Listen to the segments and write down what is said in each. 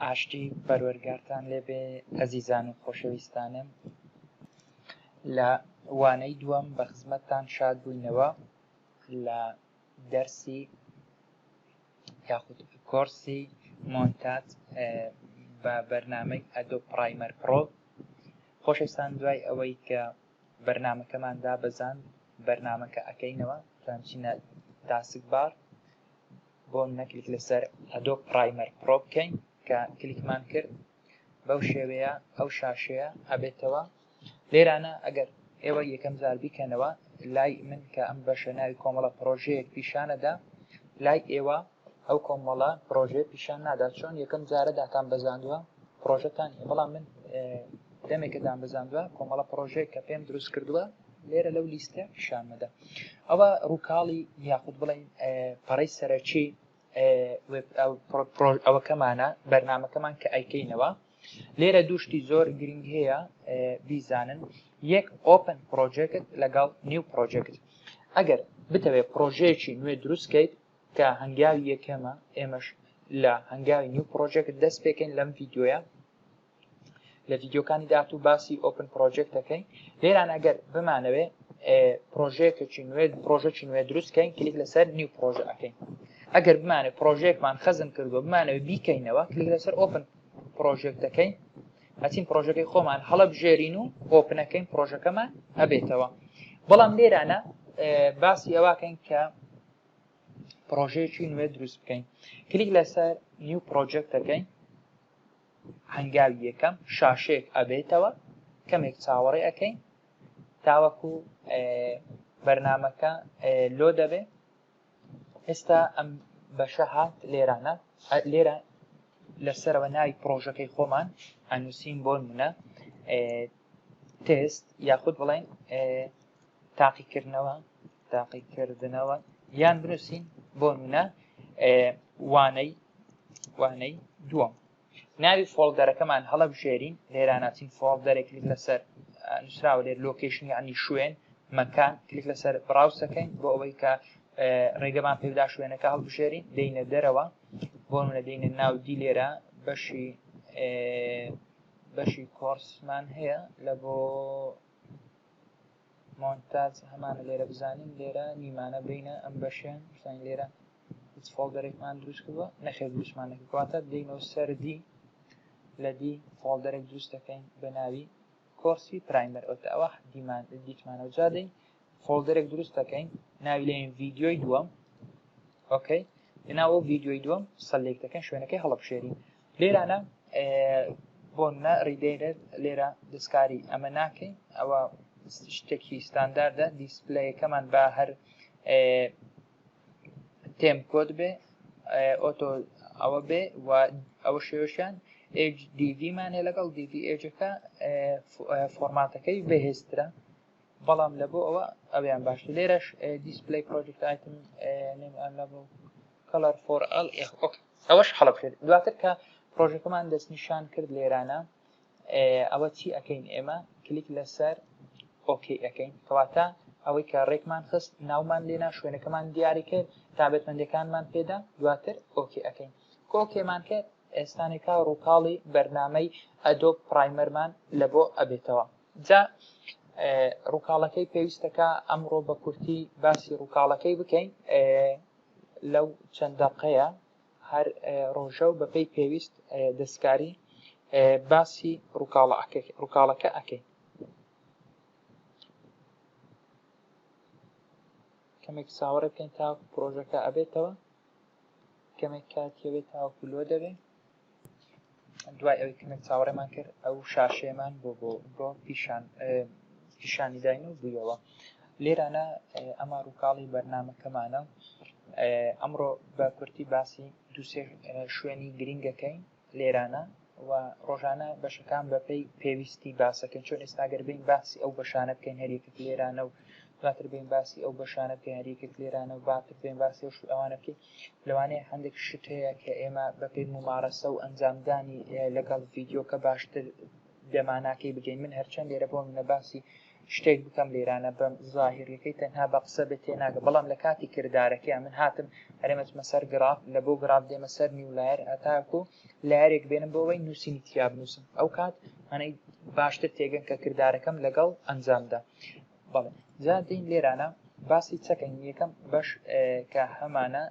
ئاشتی پەروەردگارتان لێبێ ئەزیزان و خۆشەویستانم. لە وانەی دووەم بە خزمەتتان شاد بووینەوە لە دەرسی یاخود کۆرسی مۆنتاژ بە بەرنامەی ئەدۆب پرایمەر پرۆ. خۆشەویستان، دوای ئەوەی کە بەرنامەکەمان دابەزاند بەرنامەکە ئەکەینەوە چینە تاسکبار بۆ نەکلیک لەسەر ئەدۆب پرایمەر پرۆ بکەین کە کلیکمان کرد بەو شێوەیە ئەو شاشەیە ئەبێتەوە. لێرانە ئەگەر ئێوە یەکەم جار بیکەنەوە لای من کە ئەم بەشە ناوی کۆمەڵە پرۆژەیەک پیشانەدا، لای ئێوە ئەو کۆمەڵە پرۆژێ پیشان نادا چۆن یەکەم جارە داتان بەزاندووە پرۆژەتان. بەڵام من دەمێکەدان بەزاندووە کۆمەڵە پرۆژەیە کە پێم دروست کردووە لێرە لەو لیستە پیشانمەدە. ئەوە ڕووکاڵی یاخود بڵێن پەڕەی سەرەکی ئەوەکەمانە بەرنامەکەمان کە ئەیکەینەوە. لێرە دووشتی زۆر گرنگ هەیە بیزانن. یەک ئۆپن پرۆژێکت لەگەڵ نیو پرۆژێکت. ئەگەر بتەوێت پرۆژەیەکی نوێ دروستکەیت کە هەنگاوی یەکەمە، ئێمەش لە هەنگاوی نیو پرۆژێکت دەست پێکەین لەم ڤیددیۆیە. لە ڤیددیۆکانی داهاتوو باسی ئۆپن پرۆژێکت دەکەین. لێران ئەگەر بمانەوێ پرۆژەیەکی نوێ دروستکەین کلیک لەسەر نیو پرۆژە ئەەکەین. ئەگەر بمانێت پرۆژەیەکمان خەزم کردووە بمانەوێت بیکەینەوە کلیک لەسەر ئۆپن پرۆژێک دەکەین، ئەچین پرۆژەکەی خۆمان هەڵە بژێرین و ئۆپنەکەین پرۆژەکەمان هەبێتەوە. بەڵام لێرانە باسی ئەوەکەین کە پرۆژەیەکی نوێ دروست بکەین. کلیک لەسەر نیو پرۆژێک دەکەین. هەنگاوی یەکەم شاشەیەک ئەبێتەوە، کەمێک چاوەڕێ ئەەکەین تاوەکو بەرنامەکە لۆ دەبێ. ئێستا ئەم بەشە هات لێرانە. لێرە لەسەرەوە ناوی پرۆژەکەی خۆمان ئەنووسین بۆ نمونە تێست یاخود بڵێن تاقیکردنەوە یان بنووسین بۆ نمونە وانەی دووەم. ناوی فۆڵدەرەکەمان هەڵە بژێرین. لێراناچین فۆڵدەرێک کلیک لەسەر نووسراوە لێر لۆکیشن یعنی شوێن مەکان، کلیک لەسەر براوسەکەین بۆ ئەوەی کە ڕێگەمان پێدا شوێنەکە هەڵبژێرین. دەینە دەرەوە بۆ منە دەینە ناو دی. لێرە بەشی کۆرسمان هەیە لە بۆ مۆنتاژ هەمانە لێرە بزانین. لێرە نیمانە بینە ئەم بەشیان سان لێرە هیچ فۆڵدەرێکمان دروست کردووە نەخێر دروستمانەکە کەواتە دەینەوە سەر دی. لە دی فۆڵدەرێک دروست دەکەین بە ناوی کۆرسی پرایمەر. ئەوە دیتمانەوە جادەین فۆڵدەرێک دروست دەکەین ناوی لێن ڤیددیۆی دووەم. ئۆکەی، لەناوە ڤیددیۆی دووەم سەلێک دەکەین شوێنەکەی هەڵە بژێرین. لێرانە بۆ نە ڕیدەیرێت لێرە دەستکاری ئەمە ناکەین. ئەوە شتێکی ستانداردە. دیسپلەیەکەمان بە هەر تێم کۆد بێ ئۆتۆ ئەوە بێ و ئەوە شێوەشیان HDV مانێ لەگەڵ DVH-ەکە فۆرماتەکەی بەهێزترە. بەڵام لە بۆ ئەوە ئەویان باشتر. لێرەش دیسپلی پرۆجکت ئایتم کەلەر فۆر ئەل ئەوەش هەڵە بژێرین. دواتر کە پرۆژەکەمان دەستنیشان کرد لێرانە ئەوە چی ئەەکەین؟ ئێمە کلیک لەسەر ئۆکەی ئەەکەین. کەواتە ئەوەی کە ڕێکمان خست ناومان لێنا شوێنەکەمان دیاری کرد تابێتمەندەکانمان پێدا. دواتر ئۆکەی ئەەکەین. ئۆکێمان کرد ئێستانێکا ڕووکاڵی بەرنامەی ئەدۆب پرایمەرمان لە بۆ ئەبێتەوە. جا ڕووکاڵەکەی پێویستەکە ئەمڕۆ بە کورتی باسی ڕووکاڵەکەی بکەین. لەو چەند دەقەیە هەر ڕۆژە و بەپێی پێویست دەستکاری باسی ڕووکاڵەکە ئەەکەین. کەمێک چاوەڕێ بکەین تاوەکو پرۆژەکە ئەبێتەوە. کەمێک کاتیەوێت تاوەکو لۆ دەبێت. دوای ئەوەی کەمێک چاوەڕێمان کرد ئەو شاشەیەمان بۆ پیشانی داین و بوویەوە. لێرانە ئەمە ڕووکاڵی بەرنامەکەمانە. ئەمڕۆ بە کورتی باسی دووسێ شوێنی گرنگەکەین لێرانە و ڕۆژانە بەشەکان بەپێی پێویستی باسەکەن. چۆن ئێستاگەر بین باسی ئەو بەشانە بکەین هەریەکێک لێرانە و دواتر بین باسی ئەو بەشانە بکەین هەریەکێک لێرانە و باتر بین باسی ئەوانە بکەین. لەوانەیە هەندێک شت هەیە کە ئێمە بەپێی ممارەسە و ئەنجامدانی لەگەڵ ڤیددیۆکە باشتر دەماناکەی بگەین. من هەرچەند لێرە بۆ منە باسی شتێک بکەم لێرانە بەم ظاهریەکەی تەنها بە قسە بێت تێناگە بەڵام لە کاتی کردارەکەی من هاتم هەرێمەچمە سەر گراف لە بۆ گراف دێمە سەر نیولایر هەتاکو لایەرێک بێنم بۆەوەی نووسینی تیا بنووسم ئەو کات هەنەی باشتر تێگەن کە کردارەکەم لەگەڵ ئەنجامدا بەڵێ جا دێین لێرانە باسی چەکەین یەکەم بەش کە هەمانە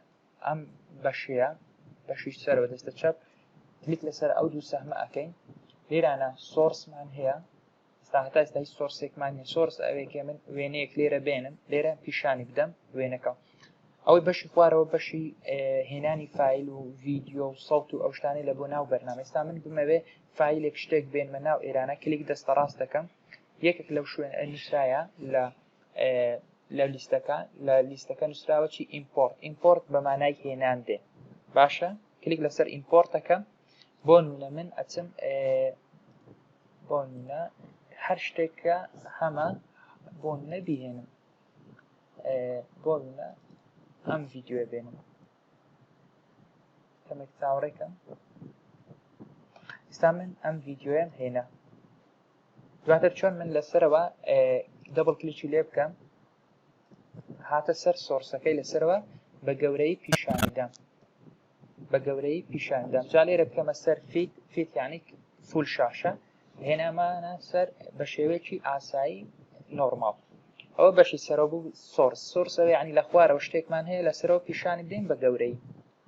ئەم بەشەیە بەشی سەرەوە دەستە چەپ کلیک لەسەر ئەو دوو سەهمە ئەەکەین لێرانە سۆرسمان هەیە هەتا ئێستا هیچ سۆرسێکمان نیە سۆرس ئەوەیەکێ من وێنەیەک لێرە بێنم لێرە پیشانی بدەم وێنەکە ئەوەی بەشی خوارەوە بەشی هێنانی فایل و ڤیدیۆ و سەوت و ئەو شتانەی لە بۆ ناو بەرنامە ئێستا من بمەوێ فایلێک شتێک بێنمە ناو ئێرانە کلیک دەستە ڕاست دەکەم یەکێک لەو شوێن نووسرایە لە لیستەکە نووسراوە چی ئیمپۆرت بە مانای هێنان دێ باشە کلیک لەسەر ئیمپۆرتەکەم بۆ نمونە من ئەچم بۆ نمونە هەر شتێکە هەمە بۆ نەبیهێنم بۆ نمونە ئەم ڤیدیۆ بێنم کەمێک چاوەڕێکم ئێستا من ئەم ڤیدیۆیان هێنا دواتر چۆن من لەسەرەوە دەبڵ کلیکی لێ بکەم هاتە سەر سۆرسەکەی لەسەرەوە بە گەورەی پیشانیدام بە گەورەی پیشاندام جا لێرە بکەمە سەر فیت یعنی فول شاشە هێنامانە سەر بە شێوەیەکی ئاسایی نۆرماڵ ئەوە بەشی سەرەوە بوو سۆرسەوە یعنی لە خوارەوە شتێکمان هەیە لەسەرەوە پیشانی بدەین بە گەورەی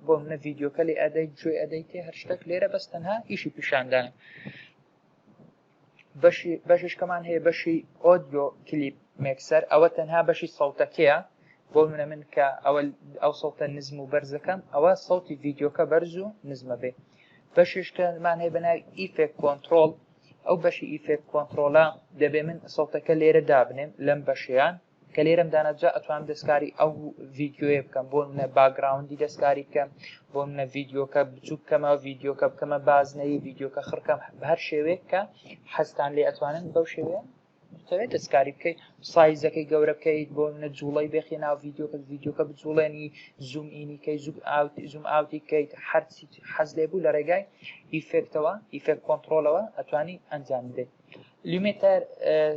بۆ منە ڤیدیۆکە لێ ئەدەیت گوێ ئەدەیت تێ هەر شتێک لێرە بەس تەنها ئیشی پیشاندانە بەششکەمان هەیە بەشی ئۆدیۆ کلیپ مێکسەر ئەوە تەنها بەشی سەوتەکەیە بۆ منە من کە ئەو سەوتە نزم و بەرزەکەم ئەوە سەوتی ڤیدیۆکە بەرز و نزمە بێ بەششکەمان هەیە بەناوی ئیفێکت کۆنتڕۆڵ ئەو بەشی ئیفێکت کۆنتڕۆڵە دەبێ من سەوتەکە لێرە دابنێم لەم بەشیان کە لێرەم دانەجا ئەتوانم دەستکاری ئەو ڤیدیۆیە بکەم بۆ منە باگراوندی دەستکاری بکەم بۆ منە ڤیدیۆکە بچوو بکەمە ڤیدیۆکە بکەمە بازنەی ڤیدیۆکە خڕکەم هەر شێوەیە کە حەزتان لێ ئەتوانن بەو شێوەیە دەوێت دەستکاری بکەیت سایزەکەی گەورە بکەیت بۆ منە جوڵەی بێخی ناو ڤیدیۆکە بجوڵێنی زوم ئینیکەی زوم ئاوتی بکەیت هەرچی حەز لێبوو لە ڕێگای ئیفێکتەوە ئیفێکت کۆنتڕۆڵەوە ئەتوانی ئەنجام بدەیت لیمیتەر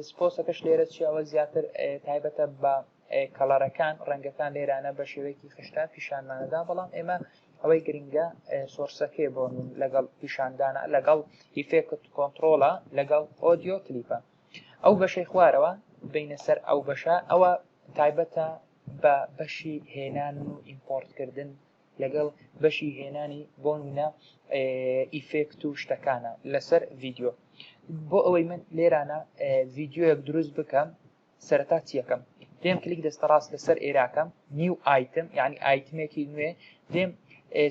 سپۆسەکەش لێرە چیەوە زیاتر تایبەتە بە کەڵەرەکان ڕەنگەکان لێرانە بە شێوەیەکی خشتا پیشانمانەدا بەڵام ئێمە ئەوەی گرنگە سۆرسەکەی بۆ لەگەڵ پیشاندانە لەگەڵ ئیفێکت کۆنتڕۆڵە لەگەڵ ئۆدیۆ کلیپە ئەو بەشەی خوارەوە بینە سەر ئەو بەشە ئەوە تایبەتە بە بەشی هێنان و ئیمپۆرتکردن لەگەڵ بەشی هێنانی بۆ نمونە ئیفێکت و شتەکانە لەسەر ڤیدیۆ بۆ ئەوەی من لێرانە ڤیدیۆیەک دروست بکەم سەرەتا چیەکەم دێم کلیک دەستە ڕاست لەسەر ئێراکەم نیو ئایتم یعنی ئایتمێکی نوێ دێم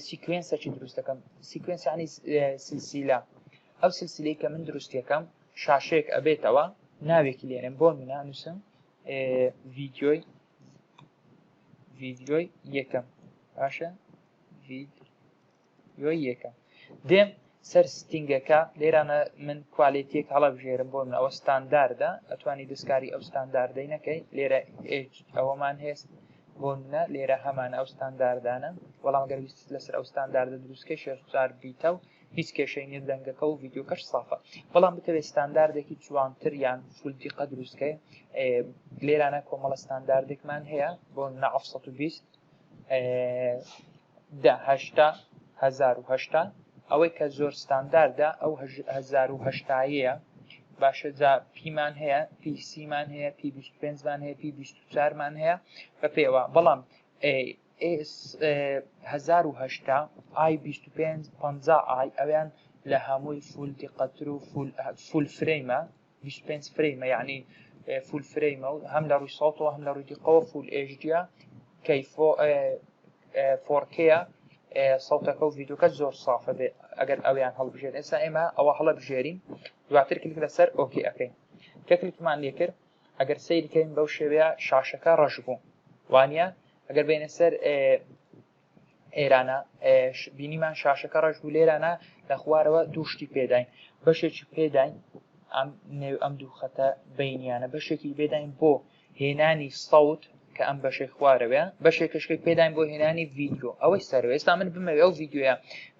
سیکوێنسەکی دروست دەکەم سیکوێنس یعنی سلسیلە ئەو سلسلەی کە من دروستیەکەم شاشەیەک ئەبێتەوە ناوێکی لێنم بۆ منە نووسم ڤیدیۆی یەکەم باشە ڤیدیۆی یەکەم دێم سەر ستینگەکە لێرانە من کوالیتیەک هەڵەبژێرم بۆ من ئەوە ستانداردە ئەتوانی دەستکاری ئەو ستانداردەی نەکەی لێرە ئەوەمان هێست بۆ منە لێرە هەمان ئەو ستانداردانە بەڵام ئەگەر ویست لەسەر ئەو ستانداردە دروستکەی 6 بیتە و هیچ کێشەی نیە دەنگەکە و ڤیدیۆکەش سافە بەڵام بتەوێت ستانداردێکی جوانتر یان فولتیقە دروستکەی لێرانە کۆمەڵە ستانداردێکمان هەیە بۆ 920 1080 ئەوەی کە زۆر ستانداردە ئەو 1080ەیە باشە جا پیمان هەیە پیسیمان هەیە P25مان هەیە P24مان هەیە بە پێوە بەڵام 1080 i25 50 ئەویان لە هەمووی فول دیقەتر و فول فرەیمە 25 فرەیمە یعنی فول فرەیمە و هەم لە ڕووی ساڵتەوە هەم لە ڕووی دیقەوە فول ئێژدیە کەی 4K سەوتەکە و ڤیدیۆکە زۆر سافە بێ ئەگەر ئەویان هەڵبژێن ئێستا ئێمە ئەوە هەڵەبژێرین دواتر کلیک لەسەر ئۆکێ ئەەکەین کە کلیکمان لێ کرد ئەگەر سەیرکەین بەو شێوەیە شاشەکە ڕەش بوو وانە ئەگەر بینە سەر ئێرانە بینیمان شاشەکە ڕەش بوو لێرانە لە خوارەوە دووشتی پێداین بەشێکی پێداین ئەم دوو خەتە بینیانە بەشێکی بێداین بۆ هێنانی سەوت کە ئەم بەشەی خوارەوە بەشێکشکەی پێداین بۆ هێنانی ڤیدیۆ ئەوەی سەرەوە ئێستا من بمەوێ ئەو ڤیدیۆیە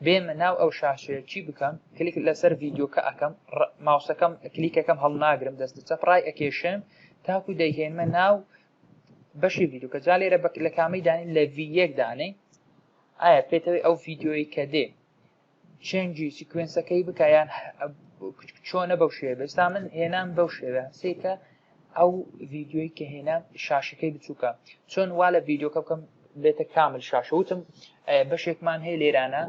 بێمە ناو ئەو شاشەیە چی بکەم کلیک لەسەر ڤیدیۆکە ئەەکەم ماوسەکەم کلیکەکەم هەڵناگرم دەست چەپ ڕای ئەکێشم تاکو دەیهێنمە ناو بەشی ڤیدیۆ کە جا لێرە لە کامەی دانی لە V1 دانەی ئایا پێتەوەی ئەو ڤیدیۆی کە دێ چێنجی سیکوێنسەکەی بکە یان چۆنە بەو شێوە ئێستا من هێنام بەو شێوە سێکە ئەو ڤیدیۆی کە هێنام شاشەکەی بچووکە چۆن وا لە ڤیدیۆکە بکەم بێتە کامل شاشە وتم بەشێکمان هەیە لێرانە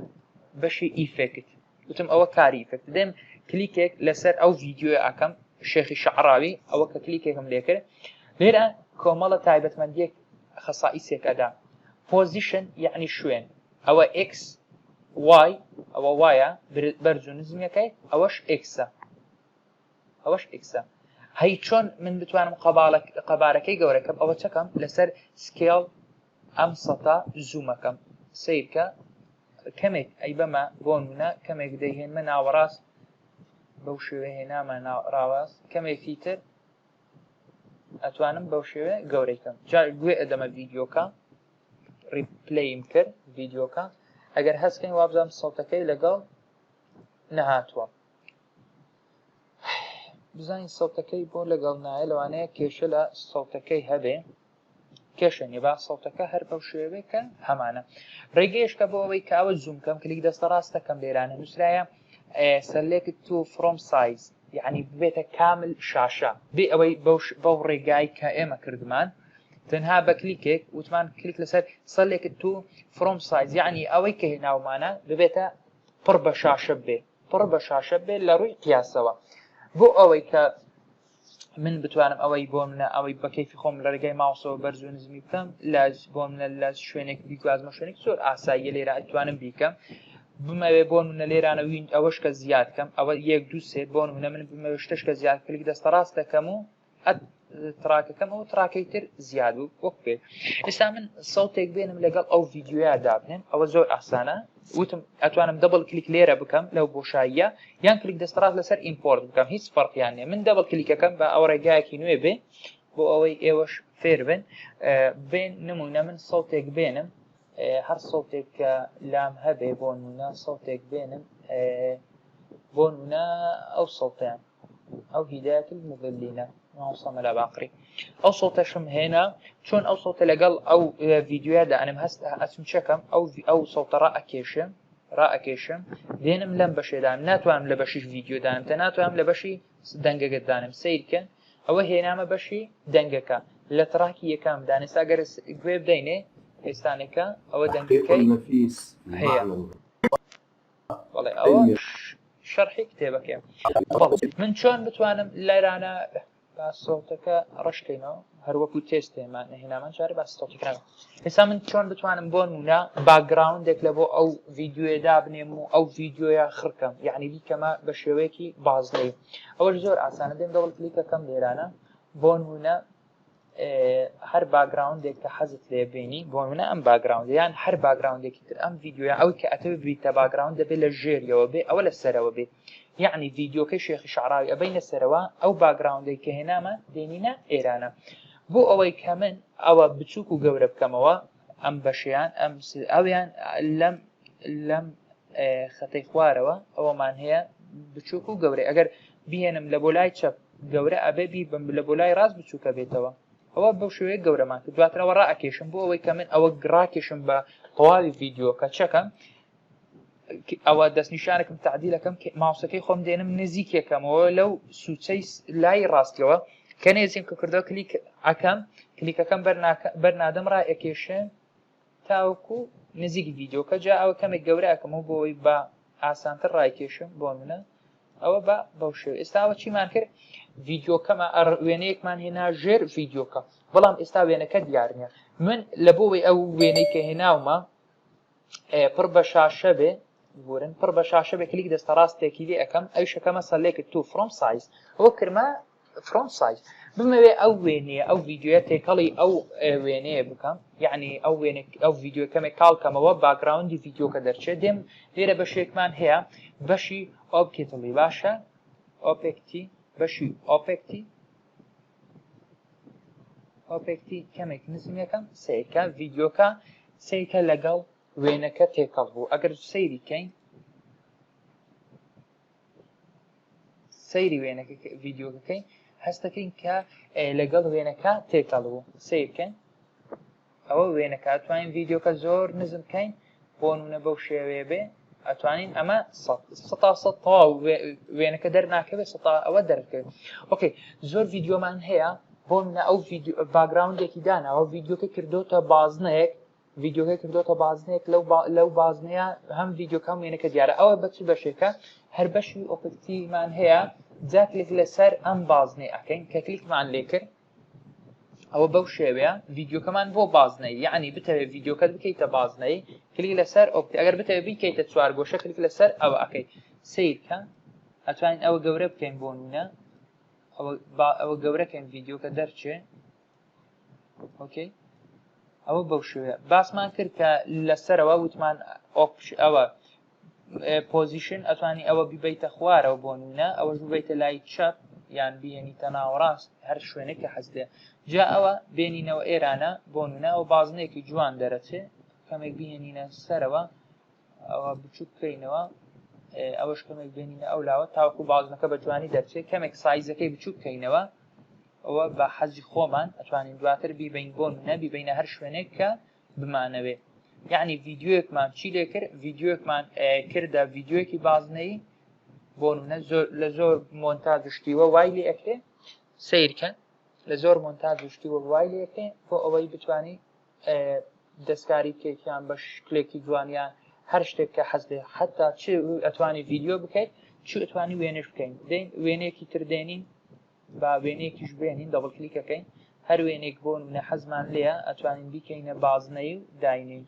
بەشی ئیفێکت وتم ئەوە کاری ئیفێکت دێم کلیکێک لەسەر ئەو ڤیدیۆی ئاکەم شێخی شەعراوی ئەوە کە کلیکێکم لێکرد لێرە کۆمەڵە تایبەتمەندیەک خەسائیسێک ئەدا پۆزیشن یعنی شوێن ئەوە x y ئەوە وایە بەرز و نزمیەکەی ئەوەش xە ئەوەش xە هەی چۆن من بتوانم قەبارەکەی گەورەکەم ئەوە چەکەم لەسەر سکێڵ ئەم سەتا زوومەکەم سیرکە کەمێک ئەی بەمە بۆ نمونە کەمێک دەیهێنمە ناوەڕاست بەو شێوە هێنامە ناوەڕاست کەمێکی تر ئەتوانم بەو شێوە گەورەیکەم جا گوێ ئەدەمە ڤیدیۆکە ریپلەیم کرد ڤیدیۆکە ئەگەر هەستکەین وابزانم سەوتەکەی لەگەڵ نەهاتووە بزانین سەوتەکەی بۆ لەگەڵ نایە لەوانەیە کێشە لە سەوتەکەی هەبێ کێشە نیە با سەوتەکە هەر بەو شێوەیە کە هەمانە ڕێگەیشکە بۆ ئەوەی کە ئەوە زوومکەم کلیک دەستە ڕاستەکەم لێرانە نووسرایە سەلێکت تو فڕۆم سایز یعنی ببێتە کامل شاشە بێ ئەوەی بەو ڕێگای کە ئێمە کردمان تەنها بە کلیکێک وتمان کلیک لەسەر سەلێکت تو فڕۆم سایز یعنی ئەوەی کە هێناومانە ببێتە پڕ بە شاشە بێ پڕ بە شاشە بێ لە ڕووی قیاسەوە بۆ ئەوەی کە من بتوانم ئەوەی بۆ منە ئەوەی بە کەیفی خۆم لە ڕێگەی ماوسەوە بەرز و نزمی بکەم بۆ منە لە شوێنێک بیگوازمە شوێنێک زۆر ئاساییە لێرە ئەتوانم بیکەم بمەوێ بۆ منە لێرانە وین ئەوەش کە زیادکەم ئەوە یەک دوو سێت بۆ منە من بمەوێ شتش کە زیاد کلیک دەستە ڕاست دەکەم و تراکەکەم ئەو تراکەی تر زیاد و وەک پێ ئێستا من سەوتێک بێنم لەگەڵ ئەو ڤیدیۆیا دابنێم ئەوە زۆر ئاسانە وتم ئەتوانم دەبڵ کلیک لێرە بکەم لەو بۆشاییە یان کلیک دەستەڕاست لەسەر ئیمپۆرت بکەم هیچ فەرقیان نیە من دەبڵ کلیکەکەم بە ئەو ڕێگایەکی نوێ بێ بۆ ئەوەی ئێوەش فێر بن بێن نمونە من سەوتێک بێنم هەر سەوتێک کە لام هەبێ بۆ نمونە سەوتێک بێنم بۆ نمونە ئەو سەوتیان ئەو هیدایەت المضلینە ماوسەمە باقری ئەو سەوتەشم هێنا چۆن ئەو سەوتە لەگەڵ ئەو ڤیدیۆیا دانم هەست ئەچم چەکەم ئەو سەوتە ڕائەکێشم دێنم لەم بەشێدانم ناتوانم لە بەشیش ڤیدیۆ دانم تە ناتوانم لە بەشی دەنگەکە دانم سیرکەن ئەوە هێنامە بەشی دەنگەکە لە تراکی یەکەم دانێستا گەر گوێ بدەینێ ئێستانێکە ئەوە دەنگەکەی هەیە بەڵێ ئەوە شەرحی کتێبەکە من چۆن بتوانم لەرانە سەوتەکە ڕشکەینەوە هەروەکو تێستێمان نەهێنامان چارە باس سەوتەکەەوە ئێستا من چۆن بتوانم بۆ نمونە باگراوندێک لە بۆ ئەو ڤیدیۆدا بنێم و ئەو ڤیدیۆیا خڕکەم یعنی بیکەمە بە شێوەیەکی بازڵێ ئەوەش زۆر ئاسانە دێم دەوڵ کلیکەکەم لێرانە بۆ نمونە هەر باگراوندێک کە حەزت لێ بینی بۆ منە ئەم باگراوند یان هەر باگراوندێکی تر ئەم ڤیدیۆیا ئەوی کە ئەتەوە بریتە باگراوند دەبێت لە ژێریەوە بێ ئەوە لە سەرەوە بێ یعنی ڤیدیۆکەی شێخی شەعراوی ئەبەینە سەرەوە ئەو باگراوندێک کە هێنامە دێنینە ئێرانە بۆ ئەوەی کە من ئەوە بچووک و گەورە بکەمەوە ئەم بەشیان ئەویان لەم خەتەی خوارەوە ئەوەمان هەیە بچووک و گەورەی ئەگەر بهێنم لە بۆ لای چەپ گەورە ئەبێ بی بم لە بۆ لای ڕاست بچووکە بێتەوە ئەوە بەو شوەیە گەورەمان کرد دواترەوە ڕائەکێشم بۆ ئەوەی کە من ئەوە گڕاکێشم بە تەواوی ڤیدیۆکە چەکەم ئەوە دەستنیشانێکم تعدیلەکەم ماوسەکەی خۆم دێنم نزیکێکەمەوە لەو سوچەی لای ڕاستیەوە کە نێزیم کە کردەوە کلیک ئەەکەم کلیکەکەم بەرنادەم ڕائەکێشێن تاوەکو نزیکی ڤیدیۆکە جا ئەوە کەمێک گەورەکەمەوە بۆ ئەوەی بە ئاسانتر ڕایکێشم بۆ منە ئەوە بە بەو شێوە ئێستاوە چیمان کرد ڤیدیۆکەمە وێنەیەکمان هێنا ژێر ڤیدیۆکە بەڵام ئێستا وێنەکە دیار نییە من لە بۆەوەی ئەو وێنەی کە هێناومە پڕ بە شاشە بێ بورن پڕ بە شاشە بێ کلیک دەستە ڕاستێکی لێ ئەەکەم ئەو شەکەمە سەلێکت تو فڕۆم سایز ئەوە کرمە فڕۆم سایز بمەوێ ئەو وێنەیە ئەو ڤیدیۆە تێکەڵی ئەو وێنەیە بکەم یعنی ئەو ڤیدیۆ کەمێک کاڵکەمەوە باگراوندی ڤیدیۆکە دەرچێت دێم لێرە بەشێکمان هەیە بەشی ئۆبکێتڵی باشە ئۆپێکتی بەشی ئۆپێکتی کەمێک نزم یەکەم سیرکە ڤیدیۆکە سیرکە لەگەڵ وێنەکە تێکەڵ بوو ئەگەر سەیریکەین سەیری وێنەکە ڤیدیۆکەکەی هەستەکەین کە لەگەڵ وێنەکە تێکەڵبوو سیرکەین ئەوە وێنەکە ئەتوانین ڤیددیۆکە زۆر نزم بکەین بۆ نمونە بەو شێوەیە بێ ئەتوانین ئەمە 100 تەواو وێنەکە دەرناکەوێت 100 ئەوە دەرکەوێت ئۆکەی زۆر ڤیددیۆمان هەیە بۆ منە ئەو باگراوندێکی داناوە ڤیددیۆکە کردوتە بازنەیەک ڤیددیۆکە کردوتە بازنەیەک لەو بازنەیە هەم ڤیددیۆکە وێنەکە دیارە ئەوە بە چ بەشێکە هەر بەشی ئۆپەکتیڤمان هەیە جا کلیک لەسەر ئەم بازنەی ئەکەین کە کلیکمان لێ کرد ئەوە بەو شێوەیە ڤیددیۆکەمان بۆ بازنەی یعنی بتەوێت ڤیددیۆکەت بکەیتە بازنەی کلیک لەسەر ئەگەر بتەوێت بیکەیتە چوار گۆشە کلیک لەسەر ئەوە ئەەکەی سیرکە ئەتوانین ئەوە گەورە بکەین بۆ نمونە ئەوە گەورەکەین ڤیددیۆکە دەرچێ ئۆکەی ئەوە بەو شێوەیە باسمان کرد کە لەسەرەوە وتمان ئەوە پۆزیشن ئەتوانی ئەوە بیبیتە خوارەوە بۆ نمونە ئەوەش ببیتە لای چەپ یان بێنیتە ناوەڕاست هەر شوێنێک کە حەزدێ جا ئەوە بێنینەوە ئێرانە بۆ نمونە ئەو بازنێکی جوان دەرەچێ کەمێک بهێنینە سەرەوە ئەوە بچووک بکەینەوە ئەوەش کەمێک بێنینە ئەو لاوە تاوەکو بازنەکە بە جوانی دەرچێت کەمێک سایزەکەی بچووک بکەینەوە ئەوە بە حەزی خۆمان ئەتوانین دواتر بیبین بۆ نمونە بیبینە هەر شوێنێک کە بمانەوێ یعنی ڤیددیۆیەکمان چی لێ کرد ڤیددیۆیەکمان کردە ڤیددیۆیەکی بازنەی بۆ نمونە لە زۆر مۆنتاژ شتیوە وای لێ ئەکرێ سیرکە لە زۆر مۆنتاژ شتیوە وای لێ ئەکرێ بۆ ئەوەی بتوانی دەستکاری بکەیتیان بە شکلێکی جوانیان هەر شتێک کە حەز لێ حتا چ ئەتوانی ڤیددیۆ بکەیت چ ئەتوانی وێنەش بکەین دێن وێنەیەکی تر دێنین با وێنەیەکیش بێنین دەبڵ کلیکەکەین هەر وێنێک بۆ نمونە حەزمان لێیە ئەتوانین بیکەینە بازنەی و داینین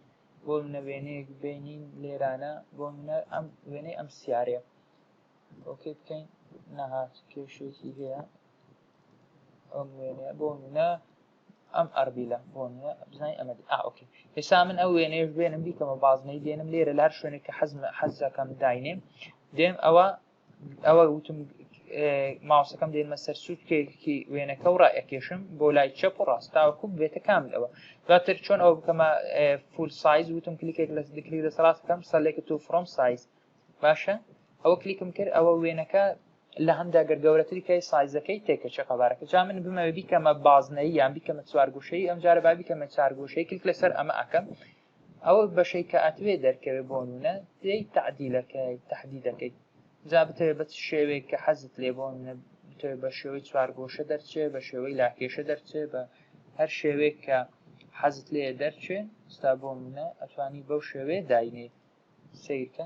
بۆ نمونە وێنەیەک بێنین لێرانە بۆ نمونە ئەم وێنەی ئەم سیارەیە ئۆکەی بکەین نەهات کێشێکی هەیە ئەم وێنەیە بۆ نمونە ئەم ئەربیلە بۆ نمونە بزانین ئەمە ئۆکەی ئێستا من ئەو وێنەیەش بێنم بیکەمە بازنەی دێنم لێرە لە هەر شوێنێک کە حەزەکەم داینێ دێم ئەوە وتم ماوسەکەم دێنمە سەر سوودکێکی وێنەکە و ڕائەکێشم بۆ لای چەپ و ڕاست تاوەکو بێتە کامل ئەوە دواتر چۆن ئەوە بکەمە فول سایز وتم کلیکێک کلیک لەسەر ڕاست بکەم سەلێکت و فڕۆم سایز باشە ئەوە کلیکم کرد ئەوە وێنەکە لە هەمدا گەرگەورەتری کەی سایزەکەی تێکەچە قەبارەکە جا من بمەوێ بیکەمە بازنەی یان بیکەمە چوارگۆشەی ئەم جارە با بیکەمە چارگۆشەی کلیک لەسەر ئەمە ئەەکەم ئەوە بەشەی کە ئەتوێ دەرکەوێت بۆ نمونە دەی تعدیلەکەی تەحدیدەکەی جا بتەوێت بە شێوەیە کە حەزت لێ بۆ بتەوێت بە شێوەی چوارگۆشە دەرچێ بە شێوەی لاکێشە دەرچێ بە هەر شێوەیە کە حەزت لێ دەرچێ ستا بۆ نمونە ئەتوانی بەو شێوەیە داینێ سیرکە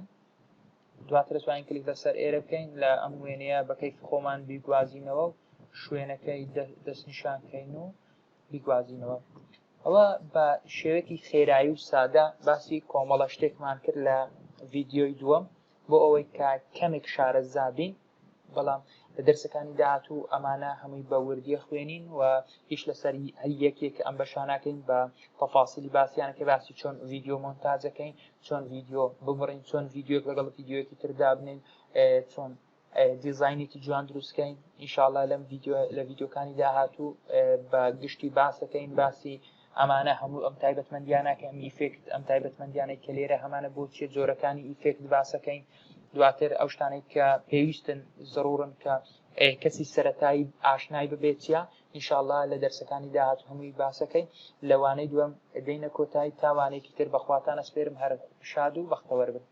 دواتر ئەتوانین کلیک لەسەر ئێرە بکەین لە ئەم وێنەیە بە کەیف خۆمان بیگوازینەوە و شوێنەکەی دەستنیشانکەین و بیگوازینەوە ئەوە بە شێوەیەکی خێرایی و سادە باسی کۆمەڵە شتێکمان کرد لە ڤیددیۆی دووەم بۆ ئەوەی کە کەمێک شارەزابین بەڵام لە دەرسەکانی داهاتوو ئەمانە هەمووی بە وردیە خوێنین و هیچ لەسەری هەر یەکێک ئەم بەشانەکەین بە تەفاسیلی باسییانەکە باسی چۆن ڤیددیۆ مۆنتاژەکەین چۆن ڤیددیۆ ببڕین چۆن ڤیددیۆک لەگەڵ ڤیددیۆیەکی تردا بنین چۆن دیزاینێکی جوان دروستکەین ئینشاءڵڵا لەم لە ڤیددیۆکانی داهاتوو بە گشتی باسەکەین باسی ئەمانە هەموو ئەم تایبەتمەندیانەکە ئەم ئیفێکت ئەم تایبەتمەندیانەی کە لێرە هەمانە بۆ چیە جۆرەکانی ئیفێکت باسەکەین دواتر ئەو شتانەی کە پێویستن زڕورن کە کەسی سەرەتایی ئاشنای ببێت چیە ئینشاءڵڵا لە دەرسەکانی داهاتوو هەمووی باسەکەین لەوانەی دووەم دەینە کۆتایی تاوانێکی تر بەخواتان ئەسپێرم هەر شاد و بەختەوەربن